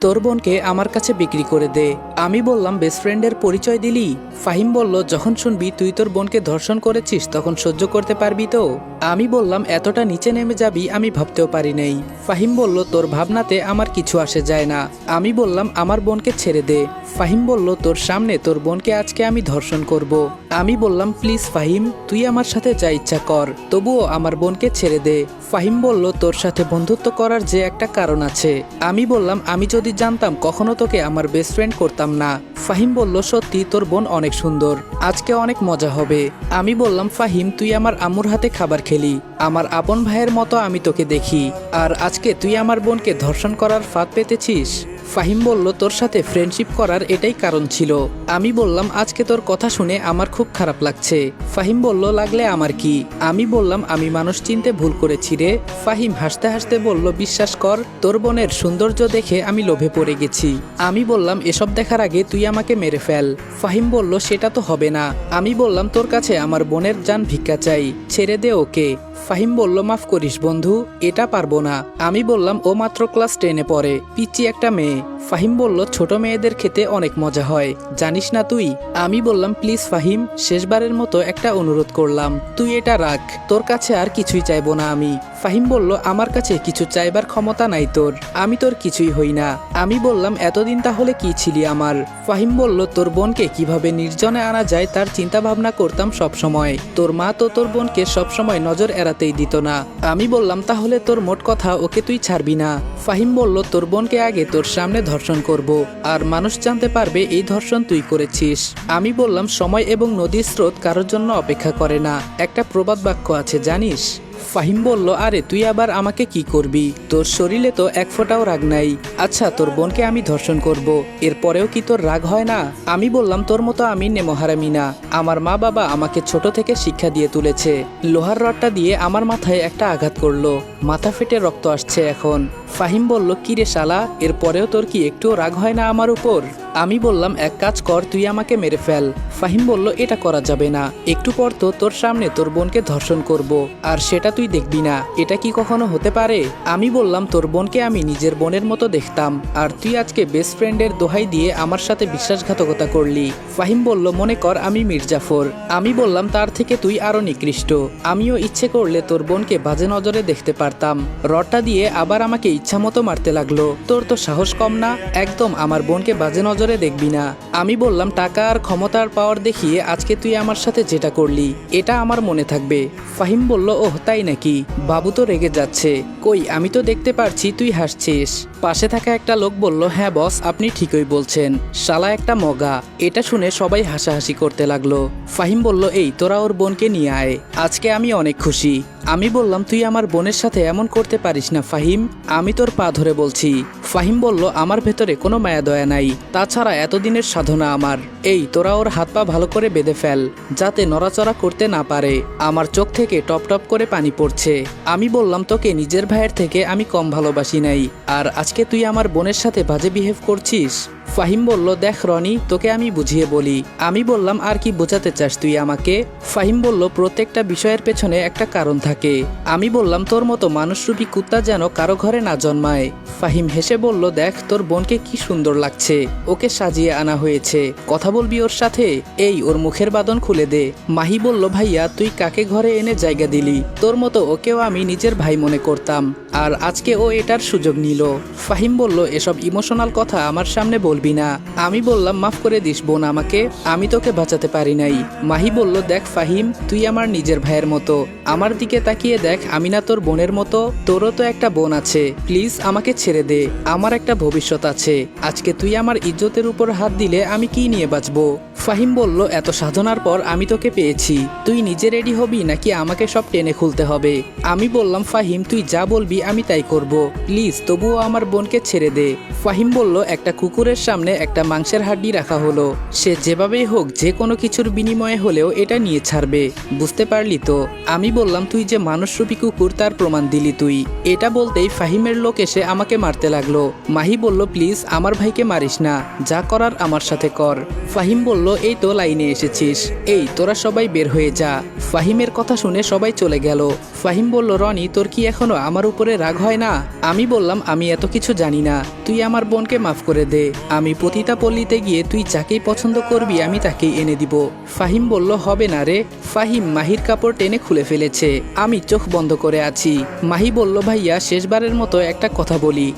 তোর বোনকে আমার কাছে বিক্রি করে দে। আমি বললাম বেস্ট ফ্রেন্ডের পরিচয় দিলি? ফাহিম বলল, যখন শুনবি তুই তোর বোনকে ধর্ষণ করেছিস তখন সহ্য করতে পারবি তো? আমি বললাম এতটা নিচে নেমে যাবি আমি ভাবতেও পারি নাই। ফাহিম বলল, তোর ভাবনাতে আমার কিছু আসে যায় না। আমি বললাম আমার বোনকে ছেড়ে দে। ফাহিম বলল, তোর সামনে তোর বোনকে আজকে আমি ধর্ষণ করব। আমি বললাম প্লিজ ফাহিম, তুই আমার সাথে যা ইচ্ছা কর, তবুও আমার বোনকে ছেড়ে দে। ফাহিম বলল, তোর সাথে বন্ধুত্ব করার যে একটা কারণ আছে। আমি বললাম আমি যদি জানতাম কখনো তোকে আমার বেস্ট ফ্রেন্ড করতাম না। ফাহিম বলল, সত্যি তোর বোন অনেক সুন্দর, আজকে অনেক মজা হবে। আমি বললাম ফাহিম, তুই আমার আম্মুর হাতে খাবার খেলি, আমার আপন ভাইয়ের মতো আমি তোকে দেখি, আর আজকে তুই আমার বোনকে ধর্ষণ করার ফাঁদ পেতেছিস। ফাহিম বলল, তোর সাথে ফ্রেন্ডশিপ করার এটাই কারণ ছিল। আমি বললাম আজকে তোর কথা শুনে আমার খুব খারাপ লাগছে। ফাহিম বলল, লাগলে আমার কি? আমি বললাম আমি মানুষ চিনতে ভুল করেছি রে। ফাহিম হাসতে হাসতে বলল, বিশ্বাস কর, তোর বোনের সৌন্দর্য দেখে আমি লোভে পড়ে গেছি। আমি বললাম এসব দেখার আগে তুই আমাকে মেরে ফেল। ফাহিম বলল, সেটা তো হবে না। আমি বললাম তোর কাছে আমার বোনের জান ভিক্ষা চাই, ছেড়ে দে ওকে। ফাহিম বলল, মাফ করিস বন্ধু, এটা পারবো না। আমি বললাম ও মাত্র ক্লাস 10-এ পড়ে, পিচ্চি একটা মেয়ে। ফাহিম বলল, ছোট মেয়েদের খেতে অনেক মজা হয়, জানিস না তুই? আমি বললাম প্লিজ ফাহিম, শেষবারের মতো একটা অনুরোধ করলাম, তুই এটা রাখ, তোর কাছে আর কিছুই চাইবো না আমি। ফাহিম বলল, আমার কাছে কিছু চাইবার ক্ষমতা নাই তোর, আমি তোর কিছুই হই না। আমি বললাম এতদিন তাহলে কি ছিলি আমার? ফাহিম বলল, তোর বোনকে কিভাবে নির্জনে আনা যায় তার চিন্তা ভাবনা করতাম সব সময়। তোর মা তো তোর বোনকে সবসময় নজর এড়াতেই দিত না। আমি বললাম তাহলে তোর মোট কথা ওকে তুই ছাড়বি না। ফাহিম বলল, তোর বোনকে আগে তোর সামনে ধর্ষণ করব, আর মানুষ জানতে পারবে এই ধর্ষণ তুই করেছিস। আমি বললাম সময় এবং নদীর স্রোত কারোর জন্য অপেক্ষা করে না, একটা প্রবাদ বাক্য আছে জানিস? ফাহিম বলল, আরে তুই আবার আমাকে কি করবি? তোর শরীরে তো এক ফোঁটাও রাগ নাই। আচ্ছা তোর বোনকে আমি ধর্ষণ করব, এরপরেও কি তোর রাগ হয় না? আমি বললাম তোর মতো আমি নেমহারামি না, আমার মা বাবা আমাকে ছোট থেকে শিক্ষা দিয়ে তুলেছে। লোহার রডটা দিয়ে আমার মাথায় একটা আঘাত করলো, মাথা ফেটে রক্ত আসছে এখন। ফাহিম বলল, কি রে শালা, এরপরেও তোর কি একটুও রাগ হয় না আমার উপর? আমি বললাম এক কাজ কর, তুই আমাকে মেরে ফেল। ফাহিম বলল, এটা করা যাবে না, একটু পর তো তোর সামনে তোর বোনকে ধর্ষণ করব, আর সেটা তুই দেখবি না, এটা কি কখনো হতে পারে? আমি বললাম তোর বোনকে আমি নিজের বোনের মতো দেখতাম, আর তুই আজকে বেস্ট ফ্রেন্ডের দোহাই দিয়ে আমার সাথে বিশ্বাসঘাতকতা করলি। ফাহিম বলল, মনে কর আমি মির্জাফর। আমি বললাম তার থেকে তুই আরো নিকৃষ্ট, আমিও ইচ্ছে করলে তোর বোনকে বাজে নজরে দেখতে পারতাম। রডটা দিয়ে আবার আমাকে ইচ্ছা মতো মারতে লাগলো। তোর তো সাহস কম না, একদম আমার বোনকে বাজে নজরে দেখবি না। আমি বললাম টাকা আর ক্ষমতার পাওয়ার দেখিয়ে আজকে তুই আমার সাথে যেটা করলি এটা আমার মনে থাকবে। ফাহিম বলল, ওহ তাই নাকি? বাবু তো রেগে যাচ্ছে। কই, আমি তো দেখতে পারছি তুই হাসছিস। পাশে থাকা একটা লোক বলল, হ্যাঁ বস, আপনি ঠিকই বলছেন, শালা একটা মগা। এটা শুনে সবাই হাসাহাসি করতে লাগলো। ফাহিম বলল, এই তোরা ওর বোনকে নিয়ে আয়, আজকে আমি অনেক খুশি। আমি বললাম তুই আমার বোনের সাথে এমন করতে পারিস না ফাহিম, আমি তোর পা ধরে বলছি। ফাহিম বলল, আমার ভেতরে কোনো মায়া দয়া নাই, তাছাড়া এতদিনের সাধনা আমার। এই তোরা ওর হাত পা ভালো করে বেঁধে ফেল, যাতে নড়াচড়া করতে না পারে। আমার চোখ থেকে টপ টপ করে পানি পড়ছে। আমি বললাম তোকে নিজের ভাইয়ের থেকে আমি কম ভালোবাসি নাই, আর আজকে তুই আমার বোনের সাথে বাজে বিহেভ করছিস। ফাহিম বলল, দেখ রনি, তোকে আমি বুঝিয়ে বলি। আমি বললাম, আর কি বোঝাতে চাস তুই আমাকে? ফাহিম বলল, প্রত্যেকটা বিষয়ের পেছনে একটা কারণ থাকে। আমি বললাম, তোর মতো মানুষরূপী কুত্তা যেন কারো ঘরে না জন্মায়। ফাহিম হেসে বলল, দেখ তোর বোনকে কি সুন্দর লাগছে, ওকে সাজিয়ে আনা হয়েছে, কথা বলবি ওর সাথে? এই ওর মুখের বাঁধন খুলে দে। মাহি বলল, ভাইয়া তুই কাকে ঘরে এনে জায়গা দিলি? তোর মতো ওকেও আমি নিজের ভাই মনে করতাম, আর আজকে ও এটার সুযোগ নিল। ফাহিম বলল, এসব ইমোশনাল কথা আমার সামনে বলবি না। আমি বললাম, মাফ করে দিস বোন আমাকে, আমি তোকে বাঁচাতে পারি নাই। মাহি বলল, দেখ ফাহিম, তুই আমার নিজের ভাইয়ের মতো, আমার দিকে তাকিয়ে দেখ, আমি না তোর বোনের মতো? তোরও তো একটা বোন আছে, প্লিজ আমাকে ছেড়ে দে, আমার একটা ভবিষ্যৎ আছে। আজকে তুই আমার ইজ্জতের উপর হাত দিলে আমি কি নিয়ে বাঁচবো? ফাহিম বলল, এত সাধনার পর আমি তোকে পেয়েছি, তুই নিজে রেডি হবি নাকি আমাকে সব টেনে খুলতে হবে? আমি বললাম, ফাহিম তুই যা বলবি আমি তাই করব, প্লিজ তবুও আমার বোনকে ছেড়ে দে। ফাহিম বলল, একটা কুকুরের সামনে একটা মাংসের হাড্ডি রাখা হলো, সে যেভাবেই হোক যে কোনো কিছুর বিনিময়ে হলেও এটা নিয়ে ছাড়বে, বুঝতে পারলি তো? আমি বললাম, তুই যে মানুষরূপী কুকুর তার প্রমাণ দিলি তুই। এটা বলতেই ফাহিমের লোক এসে আমাকে মারতে লাগলো। মাহি বলল, প্লিজ আমার ভাইকে মারিস না, যা করার আমার সাথে কর। ফাহিম বলল, এই তো লাইনে এসেছিস, এই তোরা সবাই বের হয়ে যা। ফাহিমের কথা শুনে সবাই চলে গেল। ফাহিম বলল, রনি তোর কি এখনো আমার উপরে রাগ হয় না? আমি বললাম, আমি এত কিছু জানি না, তুই আমার বোনকে মাফ করে দে। আমি পতিতা পল্লীতে গিয়ে তুই যাকেই পছন্দ করবি আমি তাকেই এনে দিব। ফাহিম বলল, হবে না রে। ফাহিম মাহির কাপড় টেনে খুলে ফেলেছে। আমি চোখ বন্ধ করে আছি। মাহি বলল, ভাইয়া শেষবারের মতো একটা কথা বলি,